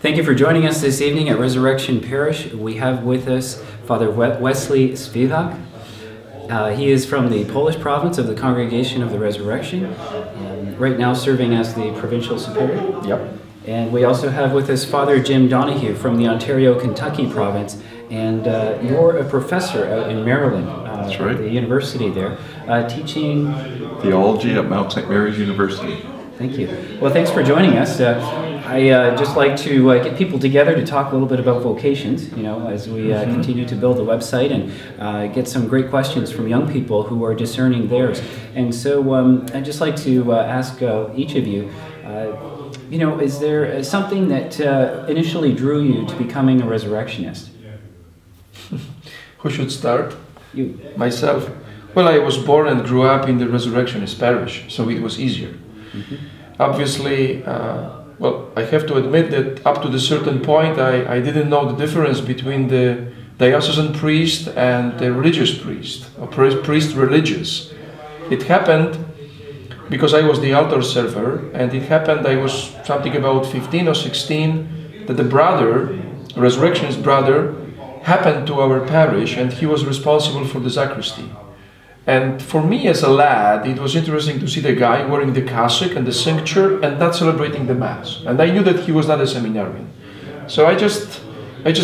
Thank you for joining us this evening at Resurrection Parish. We have with us Father Wesley Spiewak. He is from the Polish province of the Congregation of the Resurrection, right now serving as the Provincial Superior. Yep. And we also have with us Father Jim Donohue from the Ontario, Kentucky province, and you're a professor out in Maryland. That's right. At the university there, teaching theology at Mount St. Mary's University. Thank you. Well, thanks for joining us. I just like to get people together to talk a little bit about vocations, you know, as we continue to build the website and get some great questions from young people who are discerning theirs. And so I'd just like to ask each of you, you know, is there something that initially drew you to becoming a resurrectionist? Who should start? You. Myself. Well, I was born and grew up in the Resurrectionist Parish, so it was easier. Obviously, well, I have to admit that up to a certain point I didn't know the difference between the diocesan priest and the religious priest, or priest religious. It happened because I was the altar server, and it happened, I was something about 15 or 16, that the brother, a resurrectionist brother, happened to our parish, and he was responsible for the sacristy. And for me as a lad, it was interesting to see the guy wearing the cassock and the cincture and not celebrating the Mass. And I knew that he was not a seminarian. So I just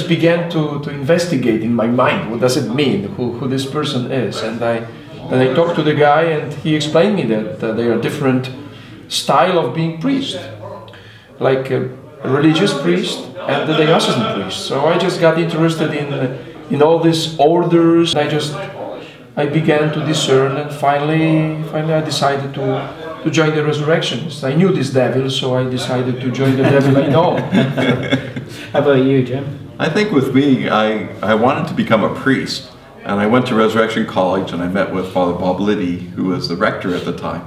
began to investigate in my mind, what does it mean, who this person is. And I talked to the guy, and he explained me that there are different style of being priest, like a religious priest and the diocesan priest. So I just got interested in all these orders. I began to discern, and finally I decided to join the Resurrectionists. I knew this devil, so I decided to join the devil I know. How about you, Jim? I think with me, I wanted to become a priest, and I went to Resurrection College, and I met with Father Bob Liddy, who was the rector at the time.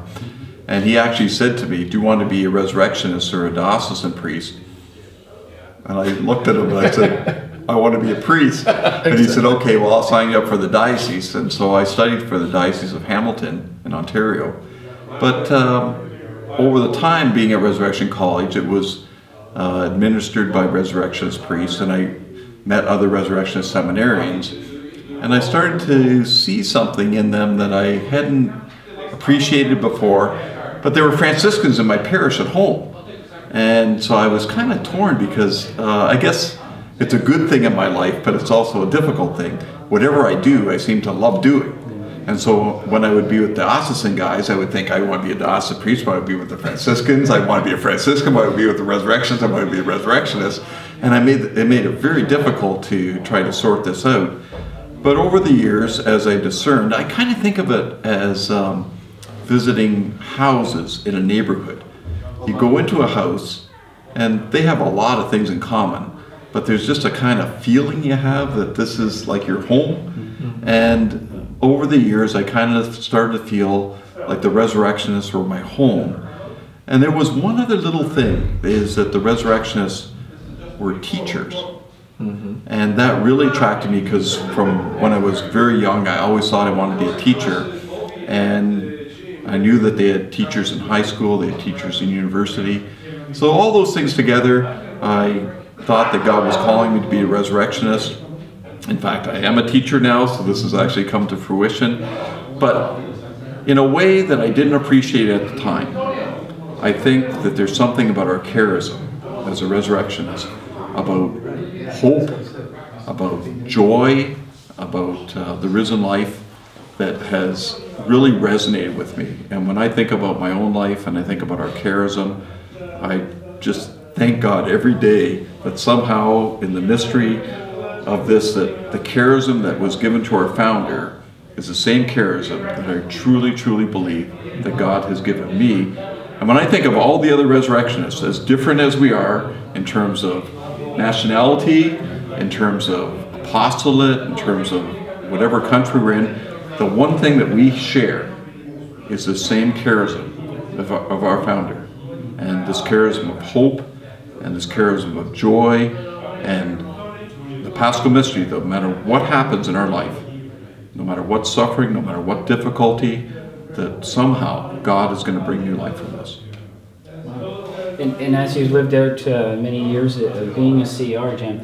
And he actually said to me, do you want to be a resurrectionist or a diocesan priest? And I looked at him and I said, I want to be a priest. And he said, okay, well, I'll sign you up for the diocese. And so I studied for the Diocese of Hamilton in Ontario. But over the time being at Resurrection College, it was administered by Resurrectionist priests, and I met other Resurrectionist seminarians. And I started to see something in them that I hadn't appreciated before. But there were Franciscans in my parish at home. And so I was kind of torn because I guess it's a good thing in my life, but it's also a difficult thing. Whatever I do, I seem to love doing. And so when I would be with diocesan guys, I would think I want to be a diocesan priest, I want to be with the Franciscans, I want to be a Franciscan, I want to be with the Resurrections, I want to be a Resurrectionist. And it made it very difficult to try to sort this out. But over the years, as I discerned, I kind of think of it as visiting houses in a neighborhood. You go into a house, and they have a lot of things in common, but there's just a kind of feeling you have that this is like your home. And over the years, I kind of started to feel like the Resurrectionists were my home. And there was one other little thing, is that the Resurrectionists were teachers. And that really attracted me because from when I was very young, I always thought I wanted to be a teacher. And I knew that they had teachers in high school, they had teachers in university. So all those things together, I thought that God was calling me to be a resurrectionist. In fact, I am a teacher now, so this has actually come to fruition. But in a way that I didn't appreciate at the time. I think that there's something about our charism as a resurrectionist, about hope, about joy, about the risen life that has really resonated with me. And when I think about my own life and I think about our charism, I just thank God every day that somehow in the mystery of this, that the charism that was given to our founder is the same charism that I truly, truly believe that God has given me. And when I think of all the other resurrectionists, as different as we are in terms of nationality, in terms of apostolate, in terms of whatever country we're in, the one thing that we share is the same charism of our founder. And this charism of hope, and this charism of joy, and the Paschal Mystery, no matter what happens in our life, no matter what suffering, no matter what difficulty, that somehow God is going to bring new life from this. And as you've lived out many years of being a CR, Jim,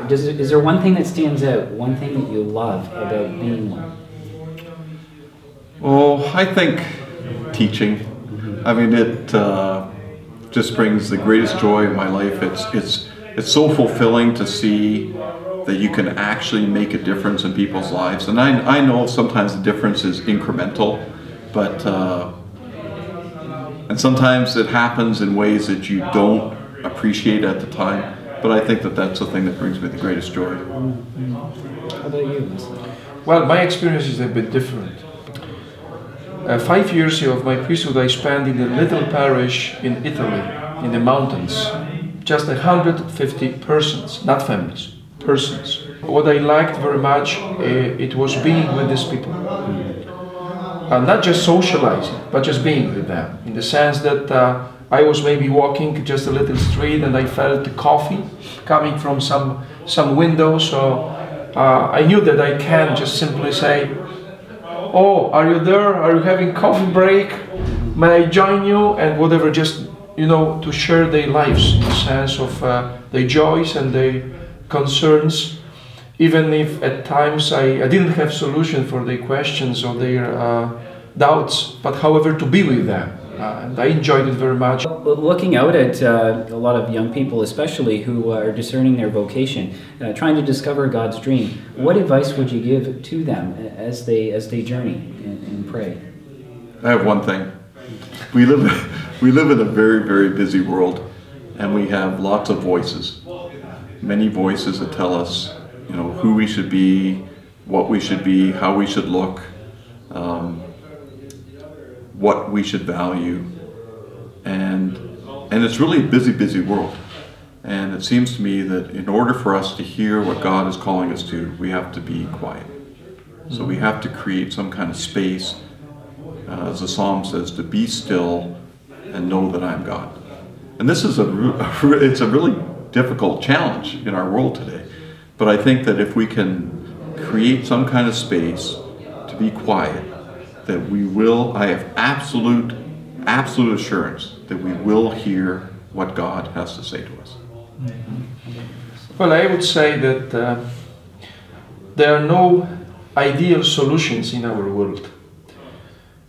is there one thing that stands out, one thing that you love about being one? Oh, I think teaching. I mean, it just brings the greatest joy in my life. It's so fulfilling to see that you can actually make a difference in people's lives. And I know sometimes the difference is incremental, but and sometimes it happens in ways that you don't appreciate at the time. But I think that that's the thing that brings me the greatest joy. How about you, Wesley? Well, my experience is a bit different. 5 years of my priesthood I spent in a little parish in Italy, in the mountains. Just 150 persons, not families, persons. What I liked very much, it was being with these people. Not just socializing, but just being with them. In the sense that I was maybe walking just a little street and I felt the coffee coming from some window. So I knew that I can just simply say, "Oh, are you there? Are you having coffee break? May I join you?" And whatever, just, you know, to share their lives in the sense of their joys and their concerns. Even if at times I didn't have solution for their questions or their doubts, but however, to be with them. And I enjoyed it very much. Looking out at a lot of young people, especially who are discerning their vocation, trying to discover God's dream, what advice would you give to them as they journey and pray? I have one thing. We live in a very, very busy world, and we have lots of voices. Many voices that tell us, you know, who we should be, what we should be, how we should look, what we should value, and it's really a busy, busy world. And it seems to me that in order for us to hear what God is calling us to, we have to be quiet. So we have to create some kind of space, as the psalm says, to be still and know that I am God. And this is it's a really difficult challenge in our world today. But I think that if we can create some kind of space to be quiet, that we will, I have absolute assurance that we will hear what God has to say to us. Well, I would say that there are no ideal solutions in our world,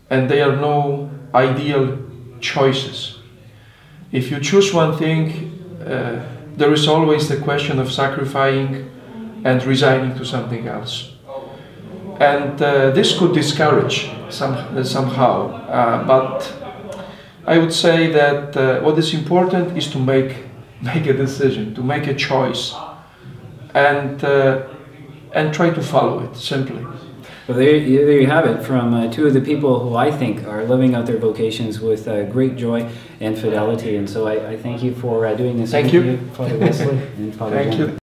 and there are no ideal choices. If you choose one thing, there is always the question of sacrificing and resigning to something else. And this could discourage somehow, but I would say that what is important is to make a decision, to make a choice, and try to follow it simply. Well, there you have it from two of the people who I think are living out their vocations with great joy and fidelity. And so I thank you for doing this. Thank you, Father Wesley and Father Thank Jim. you.